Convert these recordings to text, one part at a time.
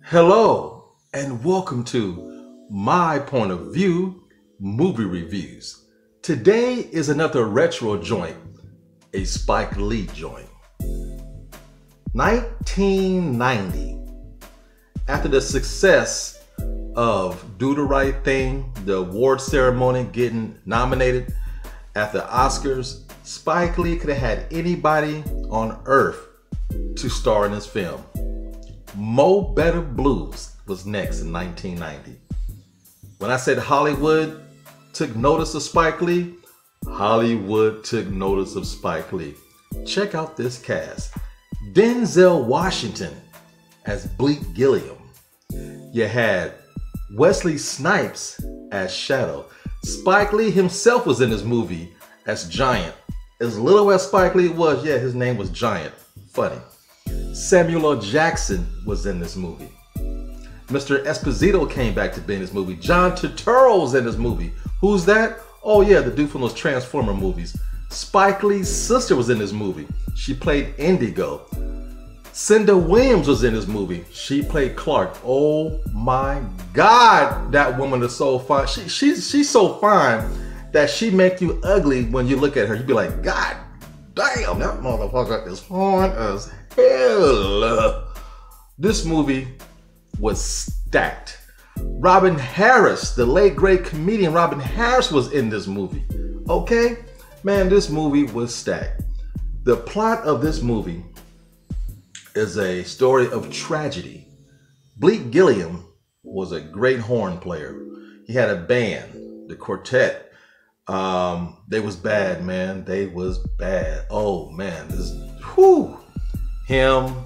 Hello, and welcome to My Point of View Movie Reviews. Today is another retro joint, a Spike Lee joint. 1990. After the success of Do the Right Thing, the award ceremony, getting nominated at the Oscars, Spike Lee could have had anybody on earth to star in this film. Mo Better Blues was next in 1990. When I said Hollywood took notice of Spike Lee, Hollywood took notice of Spike Lee. Check out this cast. Denzel Washington as Bleek Gilliam. You had Wesley Snipes as Shadow. Spike Lee himself was in this movie as Giant. As little as Spike Lee was, yeah, his name was Giant. Funny. Samuel L. Jackson was in this movie. Mr. Esposito came back to be in this movie. John Turturro was in this movie. Who's that? Oh yeah, the dude from those Transformer movies. Spike Lee's sister was in this movie. She played Indigo. Cinda Williams was in this movie. She played Clark. Oh my God, that woman is so fine. She's so fine that she make you ugly when you look at her. You'd be like, God damn, that motherfucker is fine as hell. This movie was stacked. Robin Harris, the late great comedian Robin Harris, was in this movie. Okay? Man, this movie was stacked. The plot of this movie is a story of tragedy. Bleek Gilliam was a great horn player. He had a band, the Quartet. They was bad, man. They was bad. Oh man, him,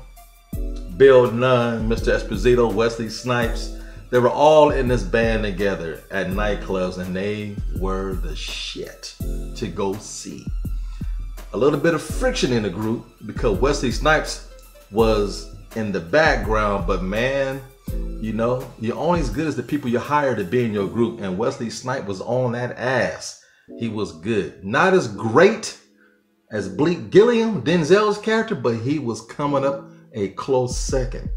Bill Nunn, Mr. Esposito, Wesley Snipes, they were all in this band together at nightclubs, and they were the shit to go see. A little bit of friction in the group because Wesley Snipes was in the background, but man, you know, you're only as good as the people you hire to be in your group, and Wesley Snipes was on that ass. He was good. Not as great as Bleek Gilliam, Denzel's character, but he was coming up a close second.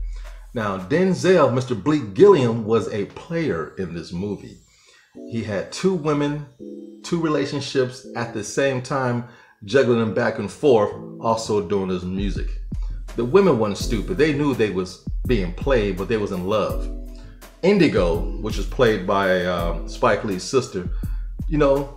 Now, Denzel, Mr. Bleek Gilliam, was a player in this movie. He had two women, two relationships at the same time, juggling them back and forth, also doing his music. The women weren't stupid. They knew they was being played, but they was in love. Indigo, which was played by Spike Lee's sister, you know,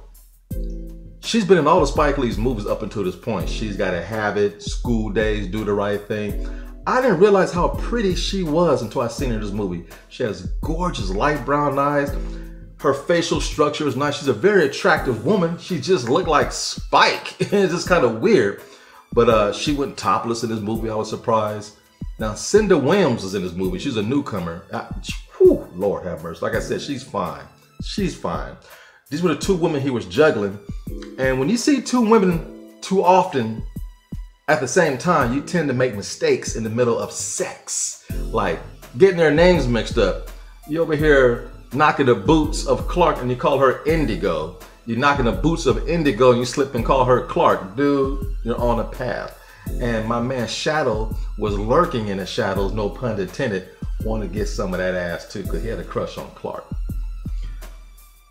she's been in all of Spike Lee's movies up until this point. She's Got a Habit, School Days, Do the Right Thing. I didn't realize how pretty she was until I seen her in this movie. She has gorgeous light brown eyes. Her facial structure is nice. She's a very attractive woman. She just looked like Spike. It's just kind of weird. But she went topless in this movie. I was surprised. Now, Cinda Williams was in this movie. She's a newcomer. Whew, Lord have mercy. Like I said, she's fine. She's fine. These were the two women he was juggling. And when you see two women too often at the same time, you tend to make mistakes in the middle of sex. Like getting their names mixed up. You over here knocking the boots of Clark and you call her Indigo. You're knocking the boots of Indigo and you slip and call her Clark. Dude, you're on a path. And my man Shadow was lurking in the shadows, no pun intended, wanted to get some of that ass too, because he had a crush on Clark.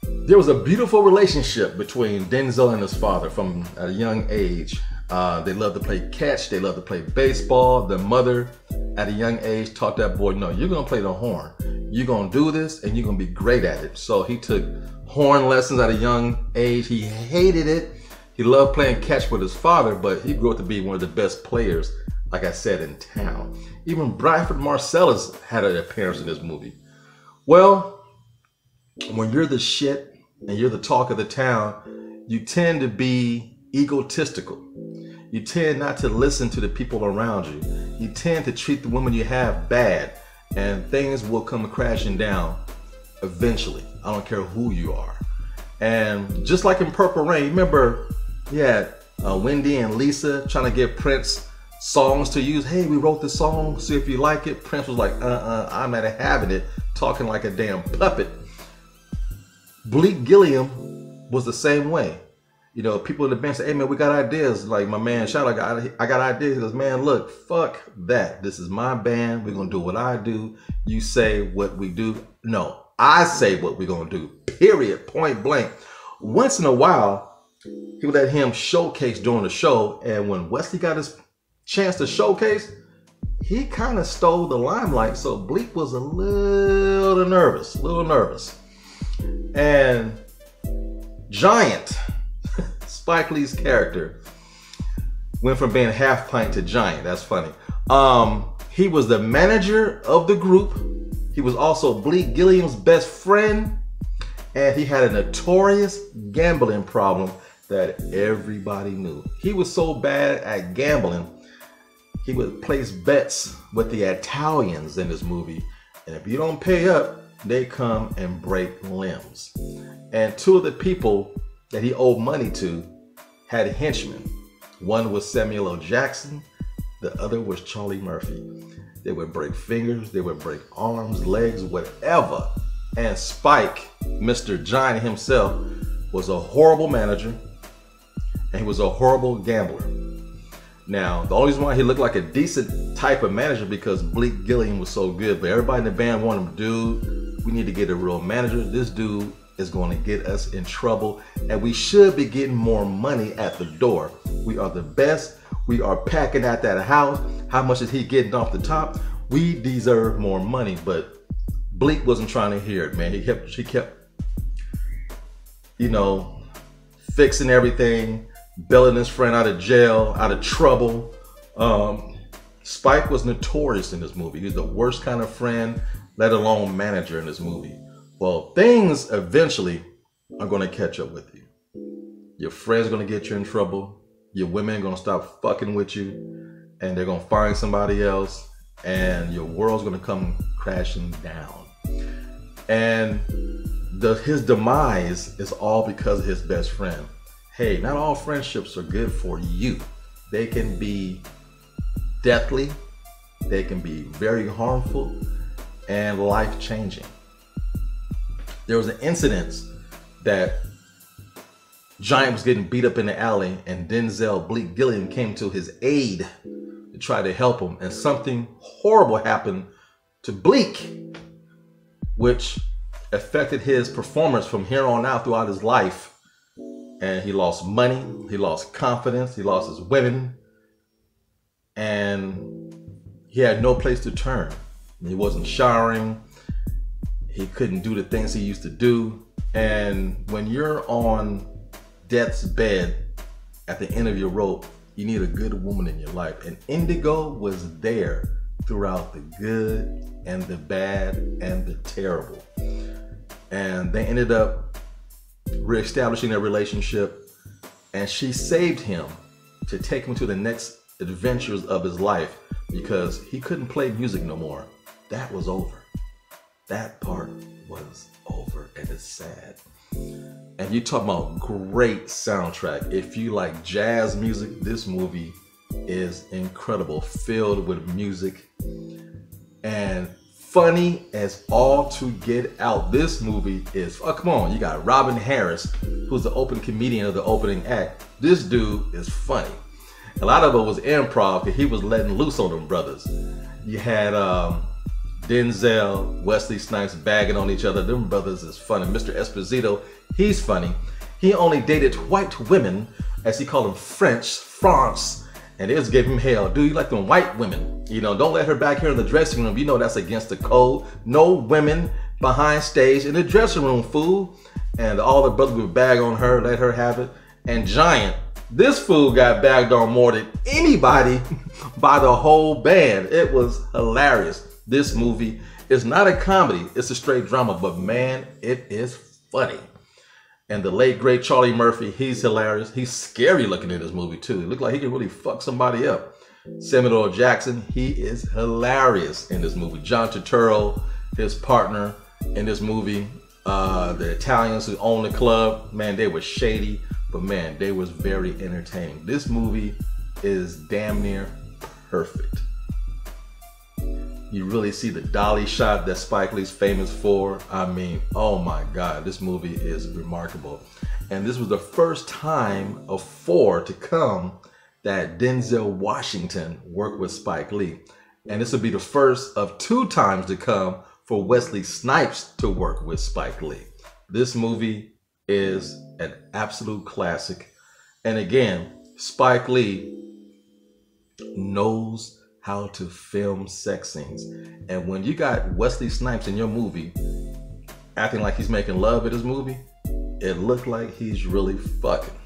There was a beautiful relationship between Denzel and his father from a young age. They loved to play catch, they loved to play baseball. The mother at a young age taught that boy, no, you're gonna play the horn. You're gonna do this and you're gonna be great at it. So he took horn lessons at a young age. He hated it. He loved playing catch with his father, but he grew up to be one of the best players, like I said, in town. Even Bradford Marcellus had an appearance in this movie. Well, when you're the shit and you're the talk of the town, you tend to be egotistical. You tend not to listen to the people around you. You tend to treat the women you have bad, and things will come crashing down eventually. I don't care who you are. And just like in Purple Rain, remember, you had Wendy and Lisa trying to get Prince songs to use. Hey, we wrote this song, see if you like it. Prince was like, I'm not having it, talking like a damn puppet. Bleek Gilliam was the same way. You know, people in the band say, hey man, we got ideas. Like my man Shout, I got ideas. He goes, man, look, fuck that. This is my band. We're gonna do what I do. You say what we do. No, I say what we're gonna do. Period. Point blank. Once in a while, he would let him showcase during the show. And when Wesley got his chance to showcase, he kind of stole the limelight. So Bleek was a little nervous, And Giant, Spike Lee's character, went from being half pint to giant. That's funny. He was the manager of the group. He was also Bleek Gilliam's best friend. And he had a notorious gambling problem that everybody knew. He was so bad at gambling, he would place bets with the Italians in this movie. And if you don't pay up, they come and break limbs. And two of the people that he owed money to had henchmen. One was Samuel L. Jackson, the other was Charlie Murphy. They would break fingers, they would break arms, legs, whatever. And Spike, Mr. Giant himself, was a horrible manager, and he was a horrible gambler. Now, the only reason why he looked like a decent type of manager because Bleek Gilliam was so good, but everybody in the band wanted him, dude, we need to get a real manager. This dude is going to get us in trouble, and we should be getting more money at the door. We are the best. We are packing at that house. How much is he getting off the top? We deserve more money, but Bleek wasn't trying to hear it, man. He kept, you know, fixing everything, bailing his friend out of jail, out of trouble. Spike was notorious in this movie. He was the worst kind of friend, let alone manager in this movie. Well, things eventually are going to catch up with you. Your friends are going to get you in trouble. Your women are going to stop fucking with you, and they're going to find somebody else, and your world's going to come crashing down. And his demise is all because of his best friend. Hey, not all friendships are good for you. They can be deathly, they can be very harmful, and life-changing. There was an incident that Giant was getting beat up in the alley, and Denzel Bleek Gilliam came to his aid to try to help him, and something horrible happened to Bleek, which affected his performance from here on out throughout his life. And he lost money, he lost confidence, he lost his women, and he had no place to turn. He wasn't showering, he couldn't do the things he used to do. And when you're on death's bed at the end of your rope, you need a good woman in your life. And Indigo was there throughout the good and the bad and the terrible. And they ended up reestablishing their relationship, and she saved him to take him to the next adventures of his life because he couldn't play music no more. That was over. That part was over, and it's sad. And you talk about great soundtrack. If you like jazz music, this movie is incredible, filled with music and funny as all to get out. This movie is, oh, come on, you got Robin Harris, who's the opening comedian of the opening act. This dude is funny. A lot of it was improv because he was letting loose on them brothers. You had Denzel, Wesley Snipes bagging on each other. Them brothers is funny. Mr. Esposito, he's funny. He only dated white women, as he called them France. And they just gave him hell. Dude, you like them white women. You know, don't let her back here in the dressing room. You know that's against the code. No women behind stage in the dressing room, fool. And all the brothers would bag on her, let her have it. and Giant, this fool got bagged on more than anybody by the whole band. It was hilarious. This movie is not a comedy, it's a straight drama, but man, it is funny. And the late great Charlie Murphy, he's hilarious. He's scary looking in this movie too. It looked like he could really fuck somebody up. Samuel L. Jackson, he is hilarious in this movie. John Turturro, his partner in this movie, the Italians who own the club, man, they were shady, but man, they was very entertaining. This movie is damn near perfect. You really see the dolly shot that Spike Lee's famous for. I mean, oh my God, this movie is remarkable. And this was the first time of 4 to come that Denzel Washington worked with Spike Lee. And this will be the first of 2 times to come for Wesley Snipes to work with Spike Lee. This movie is an absolute classic. And again, Spike Lee knows how to film sex scenes. And when you got Wesley Snipes in your movie acting like he's making love in his movie, it looked like he's really fucking.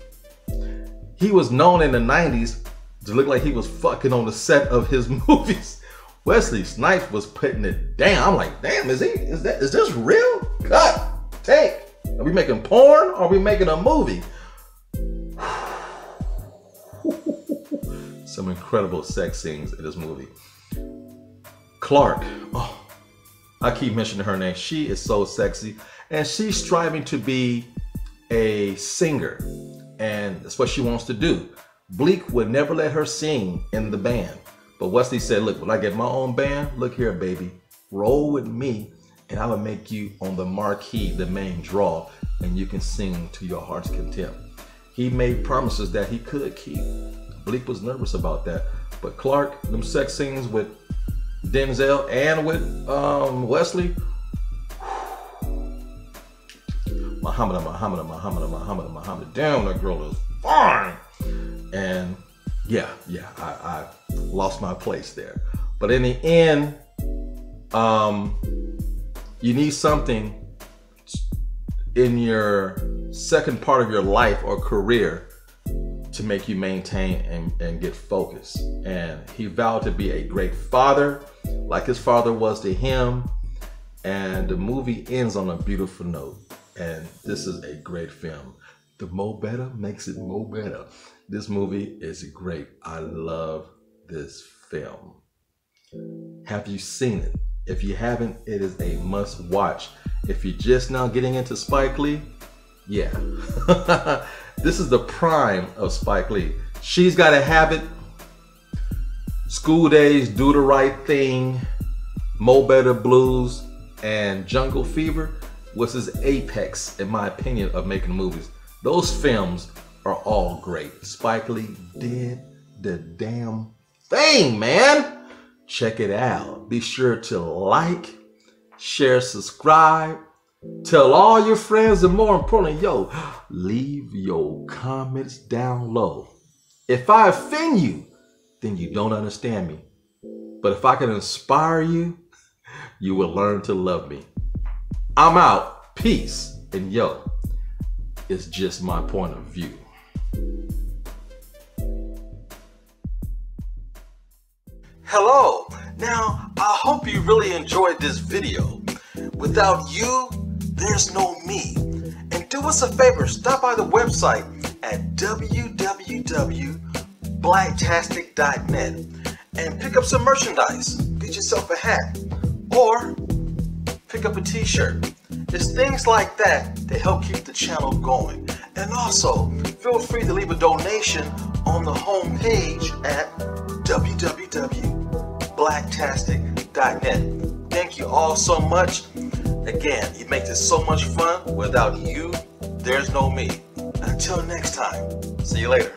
He was known in the 90s to look like he was fucking on the set of his movies. Wesley Snipes was putting it down. I'm like, damn, is this real? Cut, take. Are we making porn or are we making a movie? Some incredible sex scenes in this movie. Clark, oh, I keep mentioning her name. She is so sexy, and she's striving to be a singer, and that's what she wants to do. Bleek would never let her sing in the band, but Wesley said, look, when I get my own band, look here, baby, roll with me, and I will make you on the marquee, the main draw, and you can sing to your heart's content. He made promises that he could keep. Bleek was nervous about that, but Clark, them sex scenes with Denzel and with Wesley, Muhammad, damn, that girl is fine. And yeah, I lost my place there. But in the end, you need something in your second part of your life or career to make you maintain and get focused. And he vowed to be a great father, like his father was to him. And the movie ends on a beautiful note. And this is a great film. The more better makes it more better. This movie is great. I love this film. Have you seen it? If you haven't, it is a must watch. If you're just now getting into Spike Lee, yeah. This is the prime of Spike Lee. She's Gotta Have It, School Days, Do the Right Thing, Mo Better Blues, and Jungle Fever was his apex, in my opinion, of making movies. Those films are all great. Spike Lee did the damn thing, man. Check it out. Be sure to like, share, subscribe. Tell all your friends, and more importantly, yo, leave your comments down low. If I offend you, then you don't understand me. But if I can inspire you, you will learn to love me. I'm out. Peace. And yo, it's just my point of view. Hello. Now, I hope you really enjoyed this video. Without you, there's no me. And do us a favor, stop by the website at www.blacktastic.net and pick up some merchandise. Get yourself a hat or pick up a t-shirt. It's things like that that help keep the channel going. And also, feel free to leave a donation on the home page at www.blacktastic.net. Thank you all so much. Again, you make this so much fun. Without you, there's no me. Until next time, see you later.